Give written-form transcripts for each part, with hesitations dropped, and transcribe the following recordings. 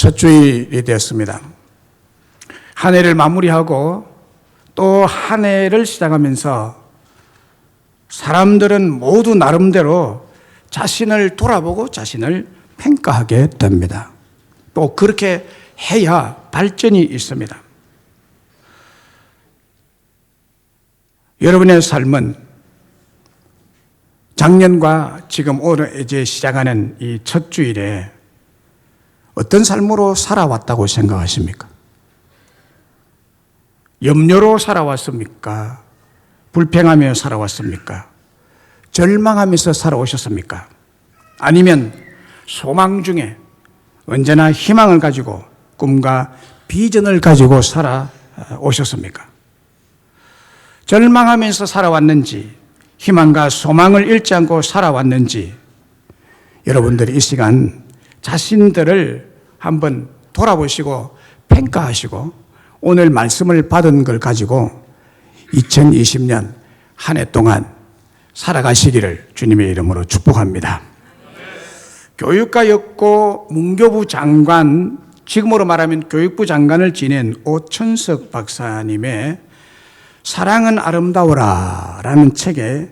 첫 주일이 되었습니다. 한 해를 마무리하고 또 한 해를 시작하면서 사람들은 모두 나름대로 자신을 돌아보고 자신을 평가하게 됩니다. 또 그렇게 해야 발전이 있습니다. 여러분의 삶은 작년과 지금 오늘 이제 시작하는 이 첫 주일에 어떤 삶으로 살아왔다고 생각하십니까? 염려로 살아왔습니까? 불평하며 살아왔습니까? 절망하면서 살아오셨습니까? 아니면 소망 중에 언제나 희망을 가지고 꿈과 비전을 가지고 살아오셨습니까? 절망하면서 살아왔는지 희망과 소망을 잃지 않고 살아왔는지 여러분들이 이 시간 자신들을 한번 돌아보시고 평가하시고 오늘 말씀을 받은 걸 가지고 2020년 한 해 동안 살아가시기를 주님의 이름으로 축복합니다. 교육과였고 문교부 장관, 지금으로 말하면 교육부 장관을 지낸 오천석 박사님의 사랑은 아름다워라 라는 책에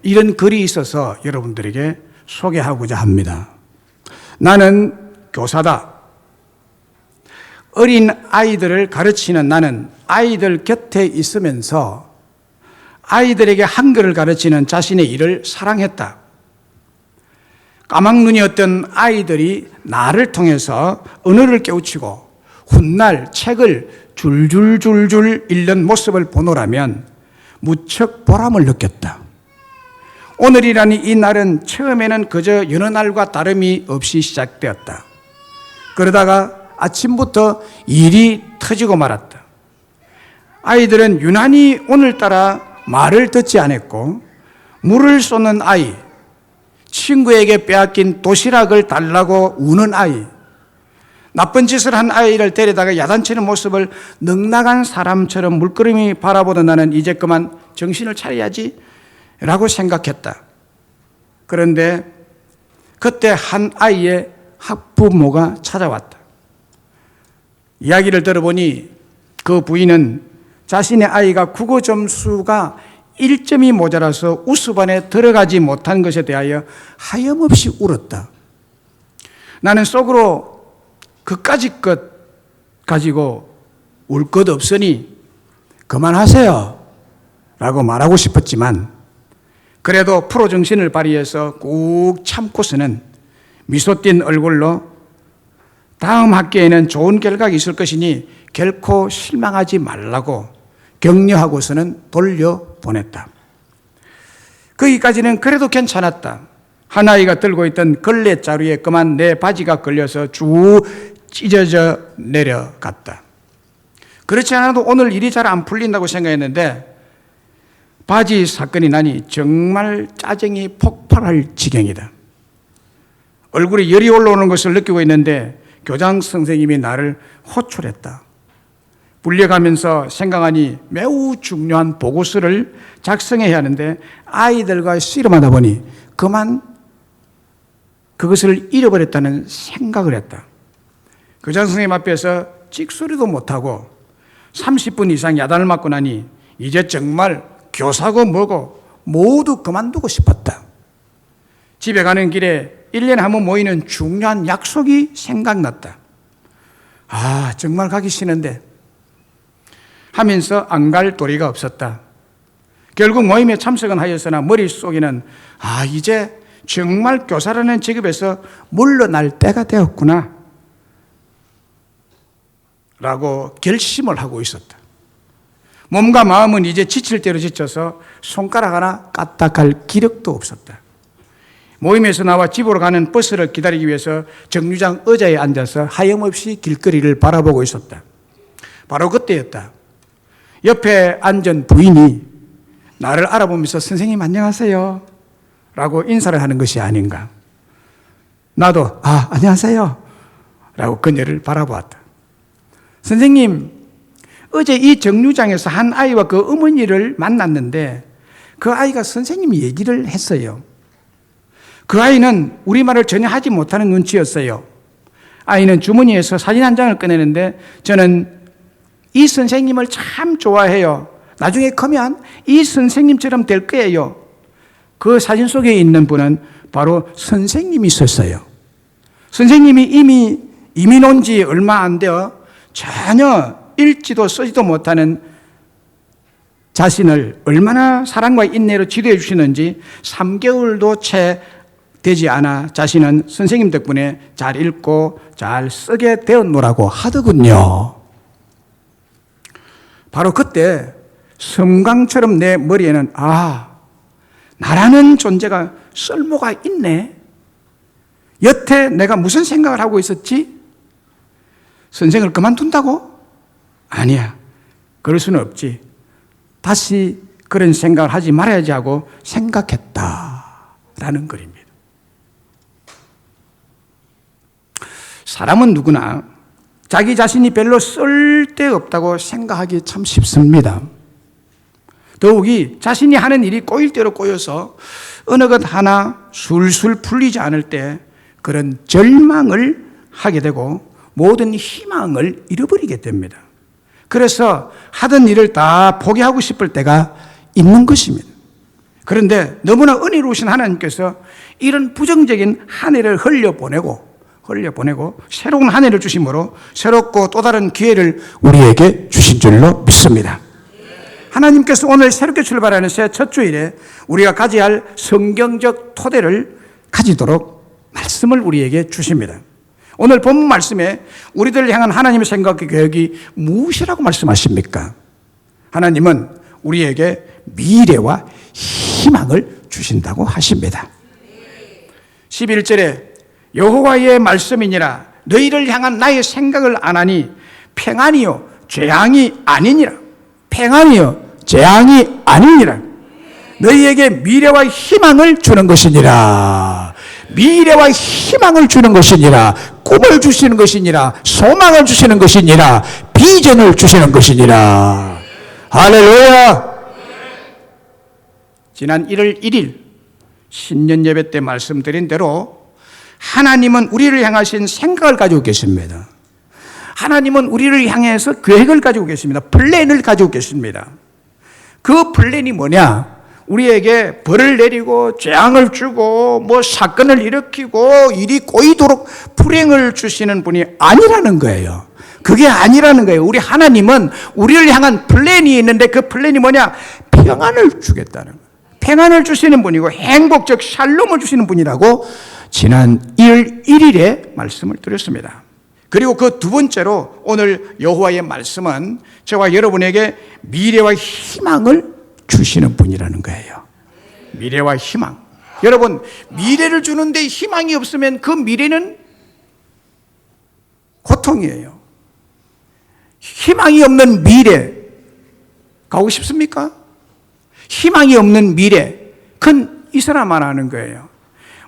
이런 글이 있어서 여러분들에게 소개하고자 합니다. 나는 교사다. 어린 아이들을 가르치는 나는 아이들 곁에 있으면서 아이들에게 한글을 가르치는 자신의 일을 사랑했다. 까막눈이었던 아이들이 나를 통해서 언어를 깨우치고 훗날 책을 줄줄줄줄 읽는 모습을 보노라면 무척 보람을 느꼈다. 오늘이라는 이 날은 처음에는 그저 여느 날과 다름이 없이 시작되었다. 그러다가 아침부터 일이 터지고 말았다. 아이들은 유난히 오늘따라 말을 듣지 않았고 물을 쏟는 아이, 친구에게 빼앗긴 도시락을 달라고 우는 아이, 나쁜 짓을 한 아이를 데려다가 야단치는 모습을 넉나간 사람처럼 물끄러미 바라보던 나는 이제 그만 정신을 차려야지 라고 생각했다. 그런데 그때 한 아이의 학부모가 찾아왔다. 이야기를 들어보니 그 부인은 자신의 아이가 국어 점수가 1점이 모자라서 우수반에 들어가지 못한 것에 대하여 하염없이 울었다. 나는 속으로 그까짓 것 가지고 울 것 없으니 그만하세요 라고 말하고 싶었지만 그래도 프로 정신을 발휘해서 꾹 참고서는 미소 띤 얼굴로 다음 학기에는 좋은 결과가 있을 것이니 결코 실망하지 말라고 격려하고서는 돌려보냈다. 거기까지는 그래도 괜찮았다. 한 아이가 들고 있던 걸레자루에 그만 내 바지가 걸려서 쭉 찢어져 내려갔다. 그렇지 않아도 오늘 일이 잘 안 풀린다고 생각했는데 바지 사건이 나니 정말 짜증이 폭발할 지경이다. 얼굴에 열이 올라오는 것을 느끼고 있는데 교장 선생님이 나를 호출했다. 불려가면서 생각하니 매우 중요한 보고서를 작성해야 하는데 아이들과 씨름하다 보니 그만 그것을 잃어버렸다는 생각을 했다. 교장 선생님 앞에서 찍소리도 못하고 30분 이상 야단을 맞고 나니 이제 정말 교사고 뭐고 모두 그만두고 싶었다. 집에 가는 길에 1년에 한 번 모이는 중요한 약속이 생각났다. 아, 정말 가기 싫은데 하면서 안 갈 도리가 없었다. 결국 모임에 참석은 하였으나 머릿속에는 이제 정말 교사라는 직업에서 물러날 때가 되었구나 라고 결심을 하고 있었다. 몸과 마음은 이제 지칠 대로 지쳐서 손가락 하나 까딱할 기력도 없었다. 모임에서 나와 집으로 가는 버스를 기다리기 위해서 정류장 의자에 앉아서 하염없이 길거리를 바라보고 있었다. 바로 그때였다. 옆에 앉은 부인이 나를 알아보면서 선생님 안녕하세요 라고 인사를 하는 것이 아닌가. 나도 안녕하세요 라고 그녀를 바라보았다. 선생님, 어제 이 정류장에서 한 아이와 그 어머니를 만났는데 그 아이가 선생님 얘기를 했어요. 그 아이는 우리말을 전혀 하지 못하는 눈치였어요. 아이는 주머니에서 사진 한 장을 꺼내는데 저는 이 선생님을 참 좋아해요. 나중에 크면 이 선생님처럼 될 거예요. 그 사진 속에 있는 분은 바로 선생님이셨어요. 선생님이 이미 이민 온 지 얼마 안 되어 전혀 읽지도 쓰지도 못하는 자신을 얼마나 사랑과 인내로 지도해 주시는지 3개월도 채 되지 않아 자신은 선생님 덕분에 잘 읽고 잘 쓰게 되었노라고 하더군요. 바로 그때 섬광처럼 내 머리에는 나라는 존재가 쓸모가 있네. 여태 내가 무슨 생각을 하고 있었지? 선생을 그만둔다고? 아니야. 그럴 수는 없지. 다시 그런 생각을 하지 말아야지 하고 생각했다라는 글입니다. 사람은 누구나 자기 자신이 별로 쓸데없다고 생각하기 참 쉽습니다. 더욱이 자신이 하는 일이 꼬일 대로 꼬여서 어느 것 하나 술술 풀리지 않을 때 그런 절망을 하게 되고 모든 희망을 잃어버리게 됩니다. 그래서 하던 일을 다 포기하고 싶을 때가 있는 것입니다. 그런데 너무나 은혜로우신 하나님께서 이런 부정적인 한 해를 흘려보내고 새로운 한 해를 주심으로 새롭고 또 다른 기회를 우리에게 주신 줄로 믿습니다. 하나님께서 오늘 새롭게 출발하는 새 첫 주일에 우리가 가져야 할 성경적 토대를 가지도록 말씀을 우리에게 주십니다. 오늘 본문 말씀에 우리들을 향한 하나님의 생각과 계획이 무엇이라고 말씀하십니까? 하나님은 우리에게 미래와 희망을 주신다고 하십니다. 11절에 여호와의 말씀이니라 너희를 향한 나의 생각을 아나니 평안이요 재앙이 아니니라. 평안이요 재앙이 아니니라. 너희에게 미래와 희망을 주는 것이니라. 미래와 희망을 주는 것이니라. 꿈을 주시는 것이니라. 소망을 주시는 것이니라. 비전을 주시는 것이니라. 할렐루야. 지난 1월 1일 신년 예배 때 말씀드린 대로 하나님은 우리를 향하신 생각을 가지고 계십니다. 하나님은 우리를 향해서 계획을 가지고 계십니다. 플랜을 가지고 계십니다. 그 플랜이 뭐냐? 우리에게 벌을 내리고 재앙을 주고 사건을 일으키고 일이 꼬이도록 불행을 주시는 분이 아니라는 거예요. 그게 아니라는 거예요. 우리 하나님은 우리를 향한 플랜이 있는데 그 플랜이 뭐냐? 평안을 주겠다는 거예요. 평안을 주시는 분이고 행복적 샬롬을 주시는 분이라고 지난 1월 1일에 말씀을 드렸습니다. 그리고 그 두 번째로 오늘 여호와의 말씀은 저와 여러분에게 미래와 희망을 주시는 분이라는 거예요. 미래와 희망. 여러분, 미래를 주는데 희망이 없으면 그 미래는 고통이에요. 희망이 없는 미래 가고 싶습니까? 희망이 없는 미래, 그건 이 사람만 아는 거예요.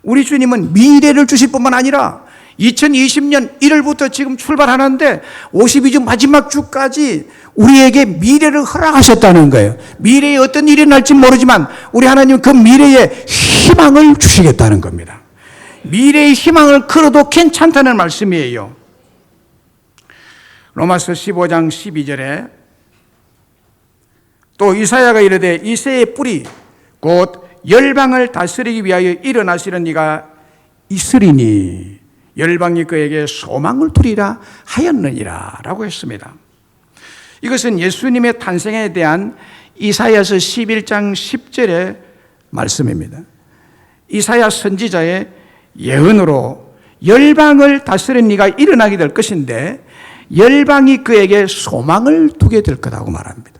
우리 주님은 미래를 주실 뿐만 아니라 2020년 1월부터 지금 출발하는데 52주 마지막 주까지 우리에게 미래를 허락하셨다는 거예요. 미래에 어떤 일이 날지 모르지만 우리 하나님은 그 미래에 희망을 주시겠다는 겁니다. 미래의 희망을 걸어도 괜찮다는 말씀이에요. 로마서 15장 12절에 또 이사야가 이르되 이새의 뿌리 곧 열방을 다스리기 위하여 일어나시는 이가 있으리니 열방이 그에게 소망을 두리라 하였느니라 라고 했습니다. 이것은 예수님의 탄생에 대한 이사야서 11장 10절의 말씀입니다. 이사야 선지자의 예언으로 열방을 다스리는 이가 일어나게 될 것인데 열방이 그에게 소망을 두게 될 거라고 말합니다.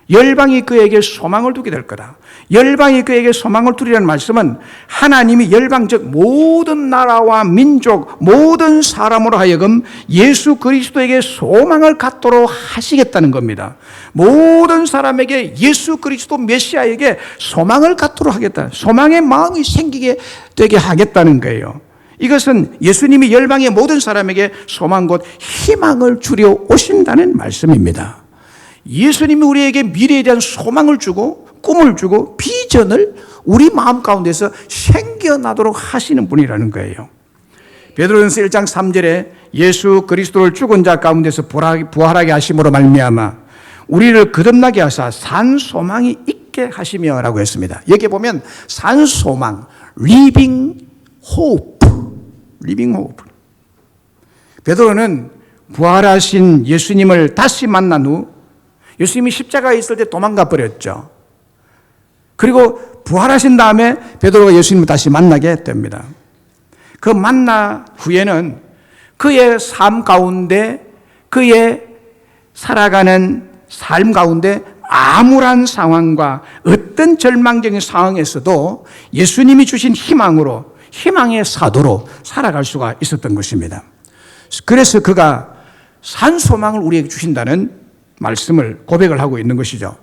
열방이 그에게 소망을 두게 될 거다. 열방이 그에게 소망을 두리라는 말씀은 하나님이 열방 즉 모든 나라와 민족 모든 사람으로 하여금 예수 그리스도에게 소망을 갖도록 하시겠다는 겁니다. 모든 사람에게 예수 그리스도 메시아에게 소망을 갖도록 하겠다. 소망의 마음이 생기게 되게 하겠다는 거예요. 이것은 예수님이 열방의 모든 사람에게 소망 곧 희망을 주려 오신다는 말씀입니다. 예수님이 우리에게 미래에 대한 소망을 주고 꿈을 주고 비전을 우리 마음 가운데서 생겨나도록 하시는 분이라는 거예요. 베드로전서 1장 3절에 예수 그리스도를 죽은 자 가운데서 부활하게 하심으로 말미암아 우리를 거듭나게 하사 산 소망이 있게 하시며라고 했습니다. 여기 보면 산 소망, living hope, living hope. 베드로는 부활하신 예수님을 다시 만난 후 예수님이 십자가에 있을 때 도망가 버렸죠. 그리고 부활하신 다음에 베드로가 예수님을 다시 만나게 됩니다. 그 만나 후에는 그의 삶 가운데, 그의 살아가는 삶 가운데 암울한 상황과 어떤 절망적인 상황에서도 예수님이 주신 희망으로, 희망의 사도로 살아갈 수가 있었던 것입니다. 그래서 그가 산 소망을 우리에게 주신다는 말씀을 고백을 하고 있는 것이죠.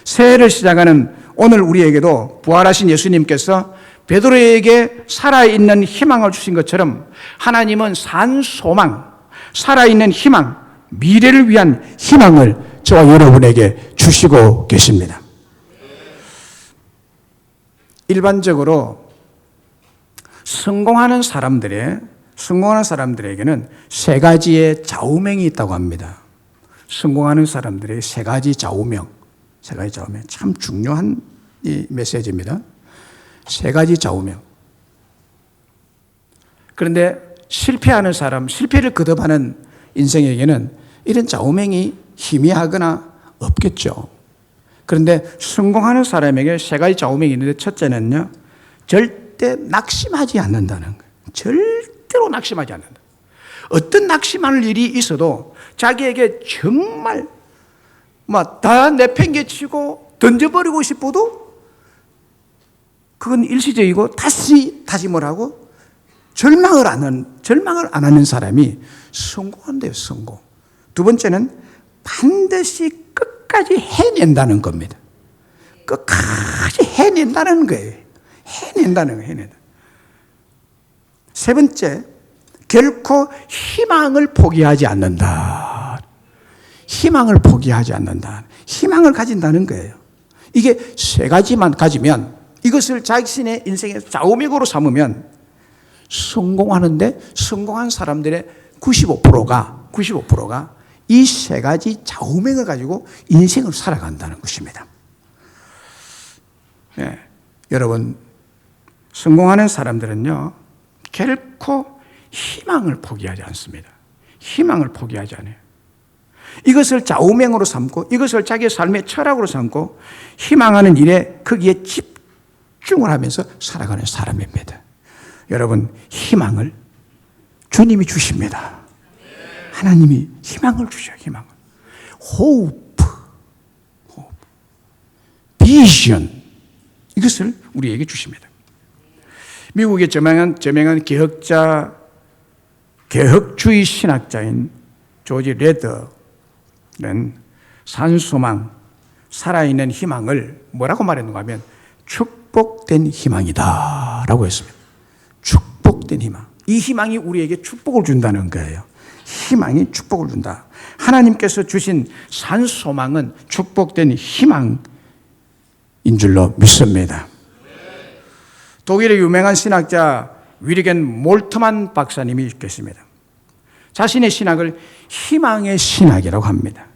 새해를 시작하는 오늘 우리에게도 부활하신 예수님께서 베드로에게 살아있는 희망을 주신 것처럼 하나님은 산 소망, 살아있는 희망, 미래를 위한 희망을 저와 여러분에게 주시고 계십니다. 일반적으로 성공하는 사람들에게는 세 가지의 좌우명이 있다고 합니다. 성공하는 사람들에게 세 가지 좌우명. 참 중요한 이 메시지입니다. 세 가지 좌우명. 그런데 실패하는 사람, 실패를 거듭하는 인생에게는 이런 좌우명이 희미하거나 없겠죠. 그런데 성공하는 사람에게 세 가지 좌우명이 있는데 첫째는요, 절대 낙심하지 않는다는 거예요. 절대로 낙심하지 않는다. 어떤 낙심할 일이 있어도 자기에게 정말 다 내팽개치고 던져버리고 싶어도 그건 일시적이고 다시 뭘 하고 절망을 안 하는 사람이 성공한대요, 성공. 두 번째는 반드시 끝까지 해낸다는 겁니다. 끝까지 해낸다는 거예요. 해낸다는 거예요. 세 번째, 결코 희망을 포기하지 않는다. 희망을 포기하지 않는다. 희망을 가진다는 거예요. 이게 세 가지만 가지면, 이것을 자신의 인생의 좌우명으로 삼으면 성공하는데, 성공한 사람들의 95%가 이 세 가지 좌우명을 가지고 인생을 살아간다는 것입니다. 네, 여러분, 성공하는 사람들은요, 결코 희망을 포기하지 않습니다. 희망을 포기하지 않아요. 이것을 좌우명으로 삼고, 이것을 자기의 삶의 철학으로 삼고, 희망하는 일에 거기에 집중을 하면서 살아가는 사람입니다. 여러분, 희망을 주님이 주십니다. 하나님이 희망을 주셔요, 희망을. hope, vision, 이것을 우리에게 주십니다. 미국의 저명한 개혁주의 신학자인 조지 레더는 산소망, 살아있는 희망을 뭐라고 말했는가 하면 축복된 희망이다 라고 했습니다. 축복된 희망. 이 희망이 우리에게 축복을 준다는 거예요. 희망이 축복을 준다. 하나님께서 주신 산소망은 축복된 희망인 줄로 믿습니다. 독일의 유명한 신학자 위리겐 몰트만 박사님이 계십니다. 자신의 신학을 희망의 신학이라고 합니다.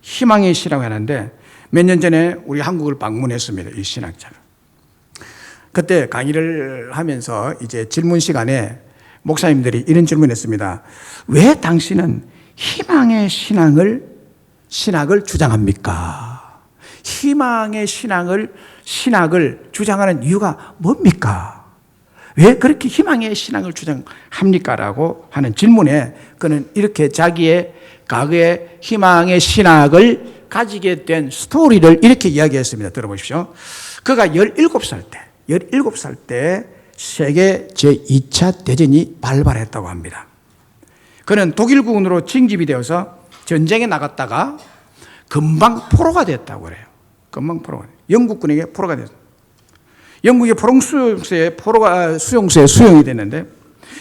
희망의 신학을 하는데 몇 년 전에 우리 한국을 방문했습니다. 이 신학자가. 그때 강의를 하면서 이제 질문 시간에 목사님들이 이런 질문을 했습니다. 왜 당신은 희망의 신학을 주장합니까? 희망의 신학을 주장하는 이유가 뭡니까? 왜 그렇게 희망의 신학을 주장합니까? 라고 하는 질문에 그는 이렇게 자기의 과거의 희망의 신학을 가지게 된 스토리를 이렇게 이야기했습니다. 들어보십시오. 그가 17살 때 세계 제2차 대전이 발발했다고 합니다. 그는 독일군으로 징집이 되어서 전쟁에 나갔다가 금방 포로가 됐다고 그래요. 영국군에게 포로가 됐어요. 영국의 수용소에 수용이 됐는데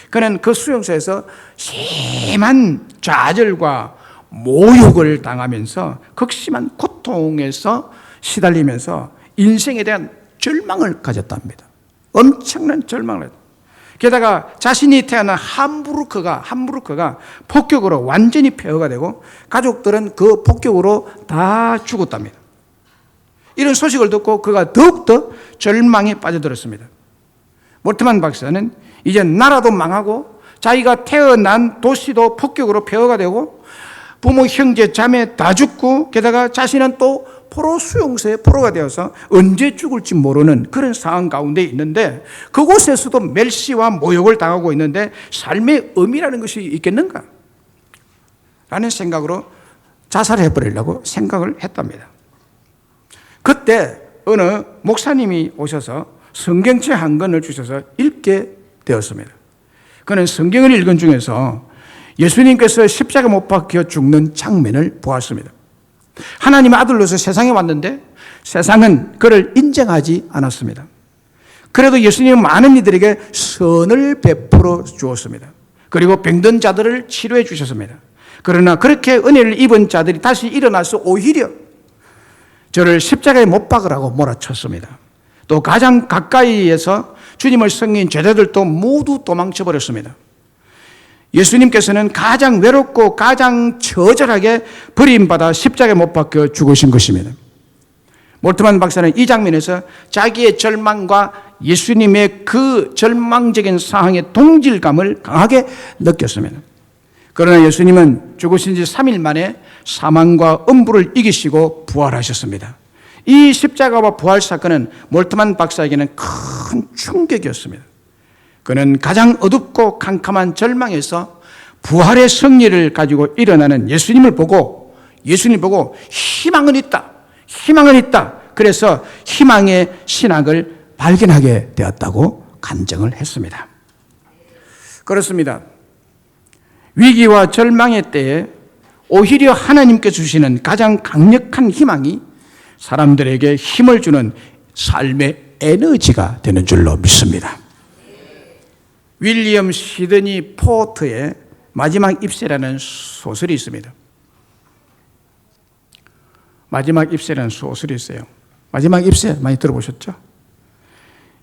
그는 그 수용소에서 심한 좌절과 모욕을 당하면서 극심한 고통에서 시달리면서 인생에 대한 절망을 가졌답니다. 엄청난 절망을 했다. 게다가 자신이 태어난 함부르크가 폭격으로 완전히 폐허가 되고 가족들은 그 폭격으로 다 죽었답니다. 이런 소식을 듣고 그가 더욱더 절망에 빠져들었습니다. 몰트만 박사는 이제 나라도 망하고 자기가 태어난 도시도 폭격으로 폐허가 되고 부모, 형제, 자매 다 죽고 게다가 자신은 또 포로 수용소에 포로가 되어서 언제 죽을지 모르는 그런 상황 가운데 있는데 그곳에서도 멸시와 모욕을 당하고 있는데 삶의 의미라는 것이 있겠는가? 라는 생각으로 자살해버리려고 생각을 했답니다. 그때 어느 목사님이 오셔서 성경책 한 권을 주셔서 읽게 되었습니다. 그는 성경을 읽은 중에서 예수님께서 십자가 못 박혀 죽는 장면을 보았습니다. 하나님의 아들로서 세상에 왔는데 세상은 그를 인정하지 않았습니다. 그래도 예수님은 많은 이들에게 선을 베풀어 주었습니다. 그리고 병든 자들을 치료해 주셨습니다. 그러나 그렇게 은혜를 입은 자들이 다시 일어나서 오히려 저를 십자가에 못 박으라고 몰아쳤습니다. 또 가장 가까이에서 주님을 섬긴 제자들도 모두 도망쳐 버렸습니다. 예수님께서는 가장 외롭고 가장 처절하게 버림받아 십자가에 못 박혀 죽으신 것입니다. 몰트만 박사는 이 장면에서 자기의 절망과 예수님의 그 절망적인 상황의 동질감을 강하게 느꼈습니다. 그러나 예수님은 죽으신 지 3일 만에 사망과 음부를 이기시고 부활하셨습니다. 이 십자가와 부활 사건은 몰트만 박사에게는 큰 충격이었습니다. 그는 가장 어둡고 캄캄한 절망에서 부활의 승리를 가지고 일어나는 예수님을 보고 희망은 있다. 그래서 희망의 신학을 발견하게 되었다고 간증을 했습니다. 그렇습니다. 위기와 절망의 때에 오히려 하나님께 주시는 가장 강력한 희망이 사람들에게 힘을 주는 삶의 에너지가 되는 줄로 믿습니다. 윌리엄 시드니 포트의 마지막 입새라는 소설이 있습니다. 마지막 입새라는 소설이 있어요. 마지막 입새 많이 들어보셨죠?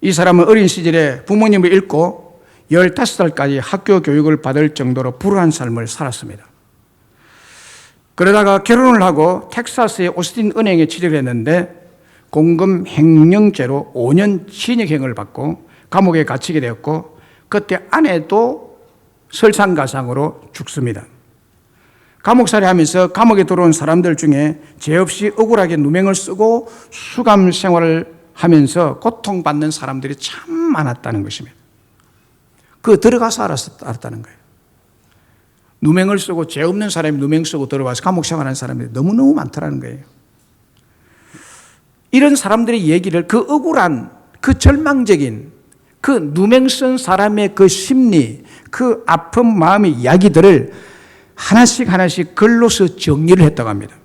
이 사람은 어린 시절에 부모님을 잃고 15살까지 학교 교육을 받을 정도로 불우한 삶을 살았습니다. 그러다가 결혼을 하고 텍사스의 오스틴 은행에 취직을 했는데 공금 횡령죄로 5년 징역형을 받고 감옥에 갇히게 되었고 그때 아내도 설상가상으로 죽습니다. 감옥살이 하면서 감옥에 들어온 사람들 중에 죄 없이 억울하게 누명을 쓰고 수감 생활을 하면서 고통받는 사람들이 참 많았다는 것입니다. 들어가서 알았다는 거예요. 누명을 쓰고 죄 없는 사람이 누명 쓰고 들어와서 감옥 생활하는 사람들이 너무너무 많더라는 거예요. 이런 사람들의 얘기를 그 억울한, 그 절망적인, 그 누명 쓴 사람의 그 심리, 그 아픈 마음의 이야기들을 하나씩 글로서 정리를 했다고 합니다.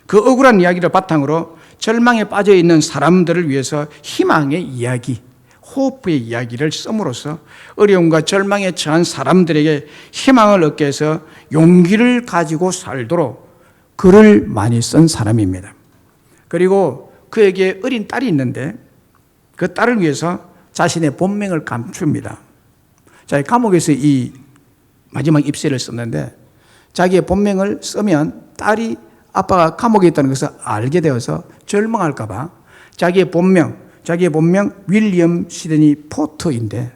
그 억울한 이야기를 바탕으로 절망에 빠져 있는 사람들을 위해서 희망의 이야기, 호흡의 이야기를 씀으로써 어려움과 절망에 처한 사람들에게 희망을 얻게 해서 용기를 가지고 살도록 글을 많이 쓴 사람입니다. 그리고 그에게 어린 딸이 있는데 그 딸을 위해서 자신의 본명을 감춥니다. 자, 감옥에서 이 마지막 입세를 썼는데 자기의 본명을 쓰면 딸이 아빠가 감옥에 있다는 것을 알게 되어서 절망할까 봐 자기의 본명 윌리엄 시드니 포터인데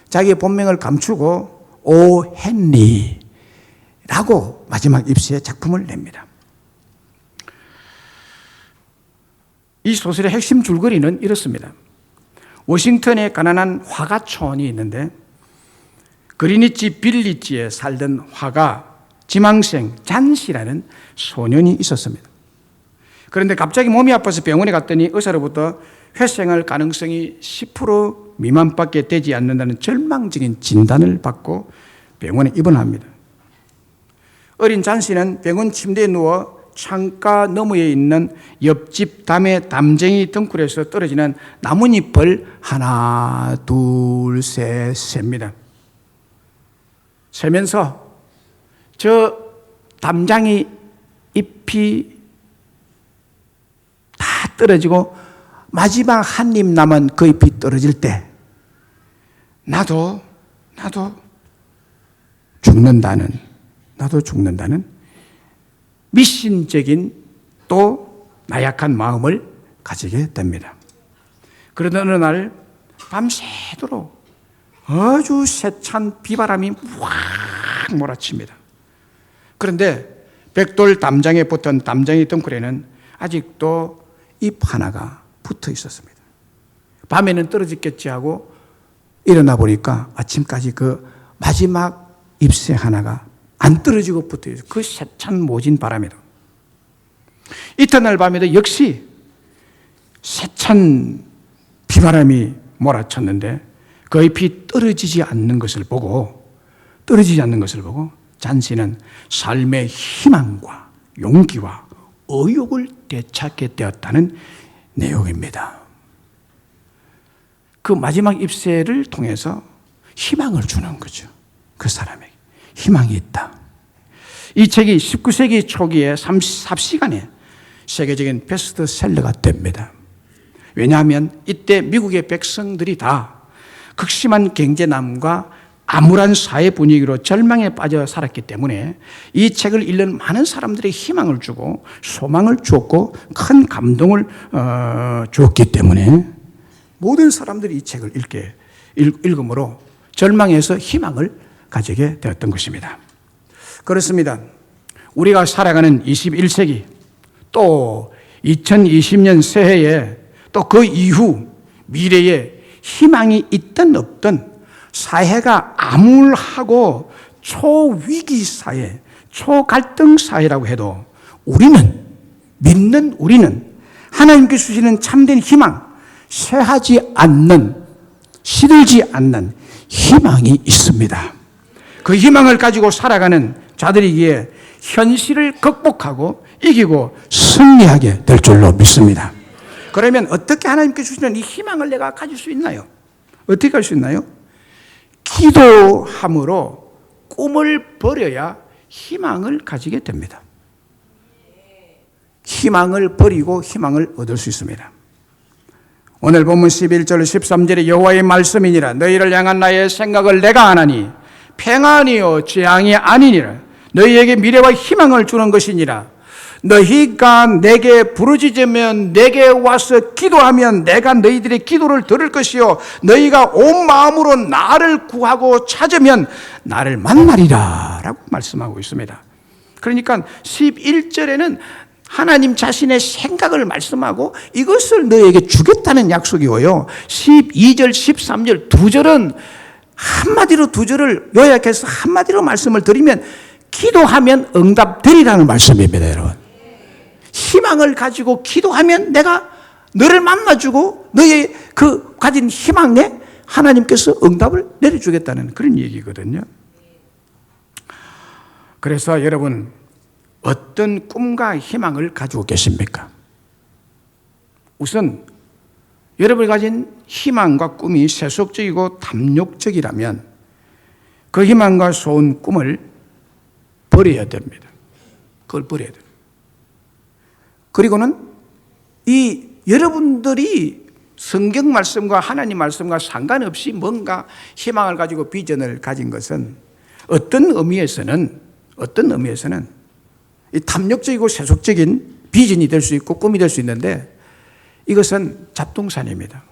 자기의 본명을 감추고 오 헨리라고 마지막 입시에 작품을 냅니다. 이 소설의 핵심 줄거리는 이렇습니다. 워싱턴에 가난한 화가촌이 있는데 그리니치 빌리지에 살던 화가 지망생 잔씨라는 소년이 있었습니다. 그런데 갑자기 몸이 아파서 병원에 갔더니 의사로부터 회생할 가능성이 10% 미만밖에 되지 않는다는 절망적인 진단을 받고 병원에 입원합니다. 어린 잔씨는 병원 침대에 누워 창가 너머에 있는 옆집 담의 담쟁이 덩굴에서 떨어지는 나뭇잎을 하나, 둘, 셋 셉니다. 세면서 저 담장이 잎이 다 떨어지고 마지막 한 입 남은 그 잎이 떨어질 때 나도 죽는다는 미신적인 또 나약한 마음을 가지게 됩니다. 그러던 어느 날 밤새도록 아주 세찬 비바람이 확 몰아칩니다. 그런데 벽돌 담장에 붙은 담장의 덩굴에는 아직도 잎 하나가 붙어 있었습니다. 밤에는 떨어졌겠지 하고 일어나 보니까 아침까지 그 마지막 잎새 하나가 안 떨어지고 붙어 있어요. 그 세찬 모진 바람에도. 이튿날 밤에도 역시 세찬 비바람이 몰아쳤는데 그 잎이 떨어지지 않는 것을 보고 잔시는 삶의 희망과 용기와 의욕을 되찾게 되었다는 내용입니다. 그 마지막 잎새를 통해서 희망을 주는 거죠. 그 사람에게 희망이 있다. 이 책이 19세기 초기에 삽시간에 세계적인 베스트셀러가 됩니다. 왜냐하면 이때 미국의 백성들이 다 극심한 경제난과 암울한 사회 분위기로 절망에 빠져 살았기 때문에 이 책을 읽는 많은 사람들이 희망을 주고 소망을 주었고 큰 감동을 주었기 때문에 모든 사람들이 이 책을 읽음으로 절망에서 희망을 가지게 되었던 것입니다. 그렇습니다. 우리가 살아가는 21세기 또 2020년 새해에 또 그 이후 미래에 희망이 있든 없든 사회가 암울하고 초위기 사회, 초갈등 사회라고 해도 우리는 하나님께 주시는 참된 희망, 쇠하지 않는, 시들지 않는 희망이 있습니다. 그 희망을 가지고 살아가는 자들이기에 현실을 극복하고 이기고 승리하게 될 줄로 믿습니다. 그러면 어떻게 하나님께 주시는 이 희망을 내가 가질 수 있나요? 어떻게 할 수 있나요? 기도함으로 꿈을 버려야 희망을 가지게 됩니다. 희망을 버리고 희망을 얻을 수 있습니다. 오늘 본문 11절 13절에 여호와의 말씀이니라 너희를 향한 나의 생각을 내가 아나니 평안이요 재앙이 아니니라 너희에게 미래와 희망을 주는 것이니라 너희가 내게 부르짖으면 내게 와서 기도하면 내가 너희들의 기도를 들을 것이요 너희가 온 마음으로 나를 구하고 찾으면 나를 만나리라 라고 말씀하고 있습니다. 그러니까 11절에는 하나님 자신의 생각을 말씀하고 이것을 너희에게 주겠다는 약속이고요 12절 13절 두 절은 한마디로 두 절을 요약해서 한마디로 말씀을 드리면 기도하면 응답되리라는 말씀입니다. 여러분 희망을 가지고 기도하면 내가 너를 만나주고 너의 그 가진 희망에 하나님께서 응답을 내려주겠다는 그런 얘기거든요. 그래서 여러분 어떤 꿈과 희망을 가지고 계십니까? 우선 여러분이 가진 희망과 꿈이 세속적이고 탐욕적이라면 그 희망과 소원 꿈을 버려야 됩니다. 그걸 버려야 됩니다. 그리고는 이 여러분들이 성경 말씀과 하나님 말씀과 상관없이 뭔가 희망을 가지고 비전을 가진 것은 어떤 의미에서는 이 탐욕적이고 세속적인 비전이 될 수 있고 꿈이 될 수 있는데 이것은 잡동사니입니다.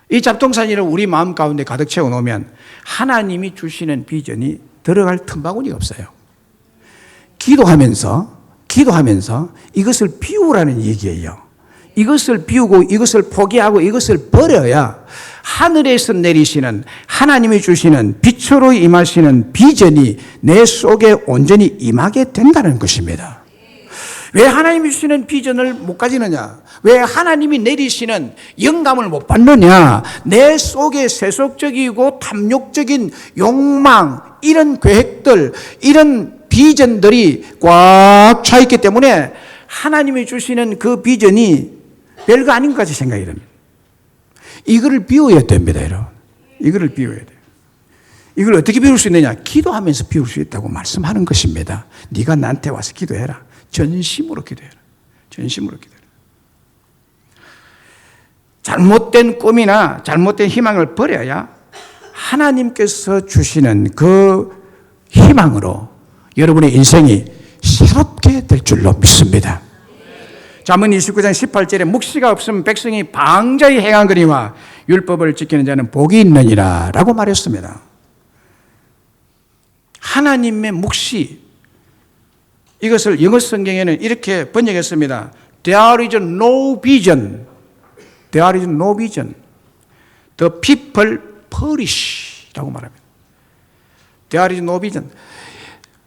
이 잡동사니를 우리 마음 가운데 가득 채워놓으면 하나님이 주시는 비전이 들어갈 틈바구니가 없어요. 기도하면서 이것을 비우라는 얘기예요. 이것을 비우고 이것을 포기하고 이것을 버려야 하늘에서 내리시는 하나님이 주시는 빛으로 임하시는 비전이 내 속에 온전히 임하게 된다는 것입니다. 왜 하나님이 주시는 비전을 못 가지느냐? 왜 하나님이 내리시는 영감을 못 받느냐? 내 속에 세속적이고 탐욕적인 욕망, 이런 계획들, 이런 비전들이 꽉 차 있기 때문에 하나님이 주시는 그 비전이 별거 아닌 것 같이 생각이 됩니다. 이거를 비워야 됩니다, 여러분. 이거를 비워야 돼요. 이걸 어떻게 비울 수 있느냐? 기도하면서 비울 수 있다고 말씀하는 것입니다. 네가 나한테 와서 기도해라. 전심으로 기도해라. 전심으로 기도해라. 잘못된 꿈이나 잘못된 희망을 버려야 하나님께서 주시는 그 희망으로 여러분의 인생이 새롭게 될 줄로 믿습니다. 잠언 29장 18절에 묵시가 없으면 백성이 방자히 행하거니와 율법을 지키는 자는 복이 있느니라 라고 말했습니다. 하나님의 묵시, 이것을 영어 성경에는 이렇게 번역했습니다. There is no vision. There is no vision. The people perish 라고 말합니다. There is no vision.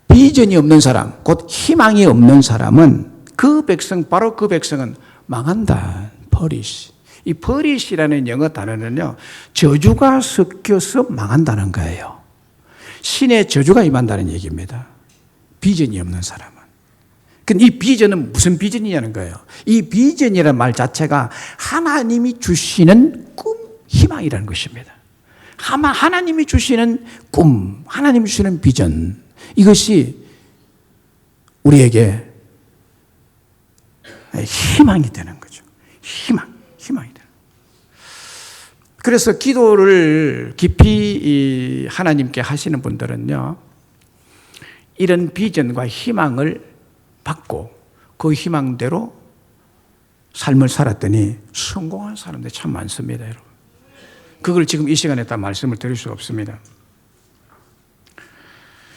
비전이 없는 사람, 곧 희망이 없는 사람은 그 백성, 바로 그 백성은 망한다. perish. 이 perish라는 영어 단어는요, 저주가 섞여서 망한다는 거예요. 신의 저주가 임한다는 얘기입니다. 비전이 없는 사람은. 근데 이 비전은 무슨 비전이냐는 거예요. 이 비전이라는 말 자체가 하나님이 주시는 꿈, 희망이라는 것입니다. 하나님이 주시는 꿈, 하나님이 주시는 비전, 이것이 우리에게 희망이 되는 거죠. 희망이 되는 거죠. 그래서 기도를 깊이 하나님께 하시는 분들은요, 이런 비전과 희망을 받고 그 희망대로 삶을 살았더니 성공한 사람들이 참 많습니다, 여러분. 그걸 지금 이 시간에 다 말씀을 드릴 수 없습니다.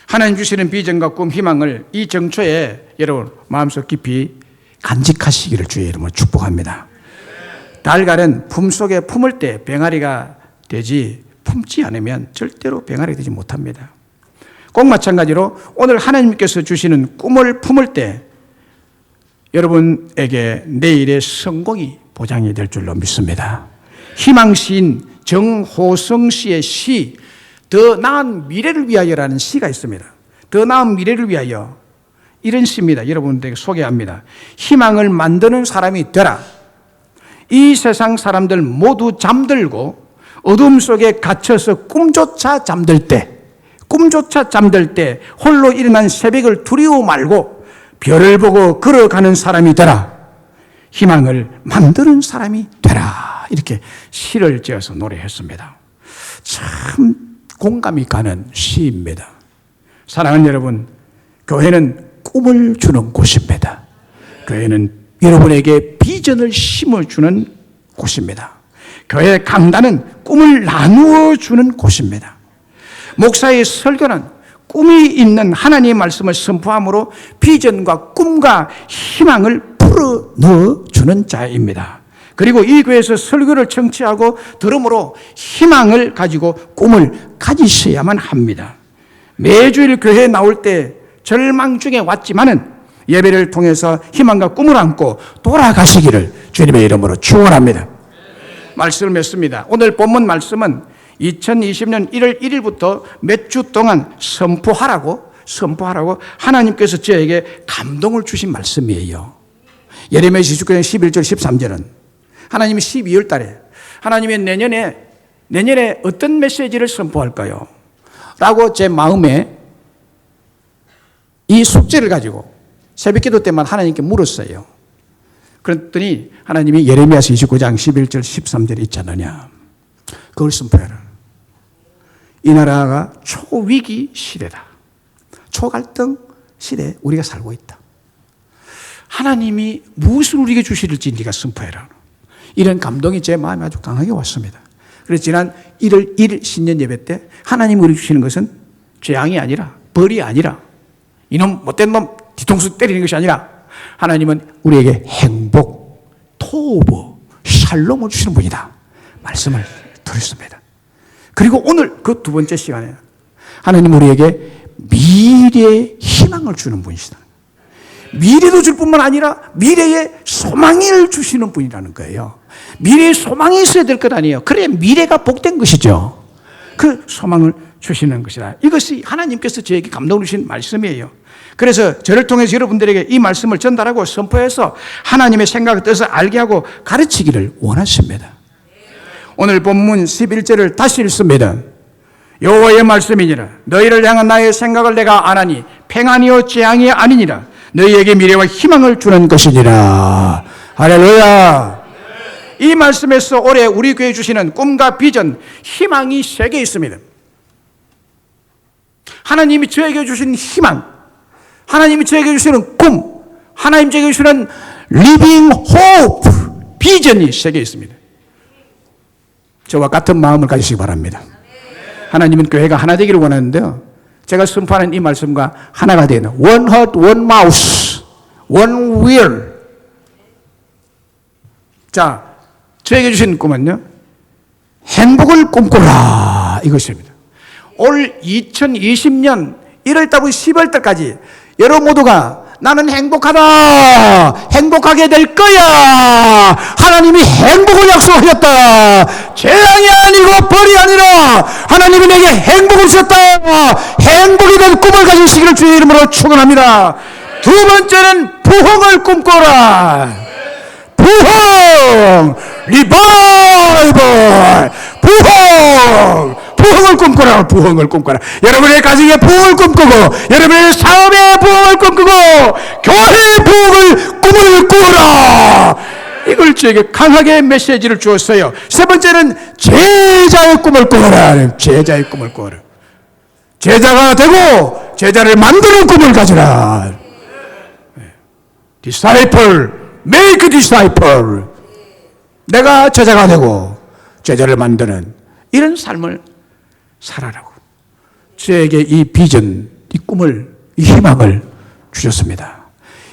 하나님 주시는 비전과 꿈, 희망을 이 정초에 여러분 마음속 깊이 간직하시기를 주의 이름으로 축복합니다. 달걀은 품속에 품을 때 병아리가 되지 품지 않으면 절대로 병아리가 되지 못합니다. 꼭 마찬가지로 오늘 하나님께서 주시는 꿈을 품을 때 여러분에게 내일의 성공이 보장이 될 줄로 믿습니다. 희망시인 정호성 씨의 시, 더 나은 미래를 위하여라는 시가 있습니다. 더 나은 미래를 위하여, 이런 시입니다. 여러분들에게 소개합니다. 희망을 만드는 사람이 되라. 이 세상 사람들 모두 잠들고 어둠 속에 갇혀서 꿈조차 잠들 때 홀로 일어난 새벽을 두려워 말고 별을 보고 걸어가는 사람이 되라. 희망을 만드는 사람이 되라. 이렇게 시를 지어서 노래했습니다. 참 공감이 가는 시입니다. 사랑하는 여러분, 교회는 꿈을 주는 곳입니다. 교회는 여러분에게 비전을 심어주는 곳입니다. 교회 강단은 꿈을 나누어 주는 곳입니다. 목사의 설교는 꿈이 있는 하나님의 말씀을 선포함으로 비전과 꿈과 희망을 불어넣어 주는 자입니다. 그리고 이 교회에서 설교를 청취하고 들음으로 희망을 가지고 꿈을 가지셔야만 합니다. 매주일 교회에 나올 때 절망 중에 왔지만은 예배를 통해서 희망과 꿈을 안고 돌아가시기를 주님의 이름으로 축원합니다. 말씀을 맺습니다. 오늘 본문 말씀은 2020년 1월 1일부터 몇 주 동안 선포하라고 하나님께서 저에게 감동을 주신 말씀이에요. 예레미야서 29장 11절 13절은 하나님이 12월 달에 하나님의 내년에 어떤 메시지를 선포할까요? 라고 제 마음에 이 숙제를 가지고 새벽기도 때만 하나님께 물었어요. 그랬더니 하나님이 예레미야서 29장 11절 13절에 있지 않느냐, 그걸 선포해라. 이 나라가 초위기 시대다. 초갈등 시대에 우리가 살고 있다. 하나님이 무엇을 우리에게 주실지 네가 선포해라. 이런 감동이 제 마음에 아주 강하게 왔습니다. 그래서 지난 1월 1일 신년 예배 때 하나님이 우리에게 주시는 것은 재앙이 아니라, 벌이 아니라, 이놈 못된 놈 뒤통수 때리는 것이 아니라 하나님은 우리에게 행복, 토브, 샬롬을 주시는 분이다. 말씀을 드렸습니다. 그리고 오늘 그 두 번째 시간에 하나님 우리에게 미래의 희망을 주는 분이시다. 미래도 줄 뿐만 아니라 미래의 소망을 주시는 분이라는 거예요. 미래의 소망이 있어야 될 것 아니에요. 그래 미래가 복된 것이죠. 그 소망을 주시는 것이다. 이것이 하나님께서 저에게 감동을 주신 말씀이에요. 그래서 저를 통해서 여러분들에게 이 말씀을 전달하고 선포해서 하나님의 생각을 뜻을 알게 하고 가르치기를 원하십니다. 오늘 본문 11절을 다시 읽습니다. 여호와의 말씀이니라. 너희를 향한 나의 생각을 내가 아나니 평안이요 재앙이 아니니라. 너희에게 미래와 희망을 주는 것이니라. 할렐루야. 이 말씀에서 올해 우리 교회 주시는 꿈과 비전, 희망이 3개 있습니다. 하나님이 저에게 주신 희망, 하나님이 저에게 주시는 꿈, 하나님 저에게 주시는 living hope, 비전이 3개 있습니다. 저와 같은 마음을 가지시기 바랍니다. 하나님은 교회가 하나 되기를 원하는데요, 제가 선포하는 이 말씀과 하나가 되는 one heart, one mouth, one will. 자, 저에게 주신 꿈은요, 행복을 꿈꾸라, 이것입니다. 올 2020년 1월달부터 10월달까지 여러분 모두가 나는 행복하다, 행복하게 될 거야, 하나님이 행복을 약속하셨다, 재앙이 아니고 벌이 아니라 하나님이 내게 행복을 주셨다, 행복이 된 꿈을 가지시기를 주의 이름으로 축원합니다. 두 번째는 부흥을 꿈꿔라. 부흥, 리바이벌, 부흥을 꿈꾸라, 부흥을 꿈꾸라. 여러분의 가정의 부흥을 꿈꾸고, 여러분의 사업의 부흥을 꿈꾸고, 교회의 부흥을 꿈을 꾸라. 이걸 저에게 강하게 메시지를 주었어요. 세 번째는 제자의 꿈을 꾸라. 제자의 꿈을 꾸라. 제자가 되고 제자를 만드는 꿈을 가지라. Disciple, make disciple. 내가 제자가 되고 제자를 만드는 이런 삶을 살아라고 저에게 이 비전, 이 꿈을, 이 희망을 주셨습니다.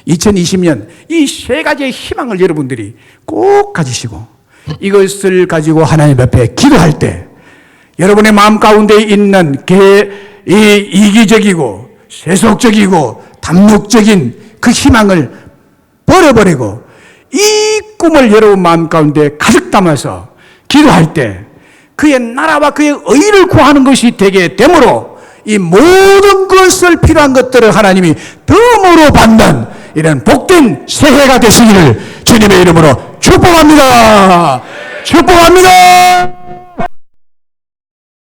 2020년 이 3가지의 희망을 여러분들이 꼭 가지시고 이것을 가지고 하나님 앞에 기도할 때 여러분의 마음 가운데 있는 이 이기적이고 세속적이고 담력적인 그 희망을 버려버리고 이 꿈을 여러분 마음 가운데 가득 담아서 기도할 때 그의 나라와 그의 의를 구하는 것이 되게 되므로 이 모든 것을 필요한 것들을 하나님이 덤으로 받는 이런 복된 새해가 되시기를 주님의 이름으로 축복합니다. 축복합니다.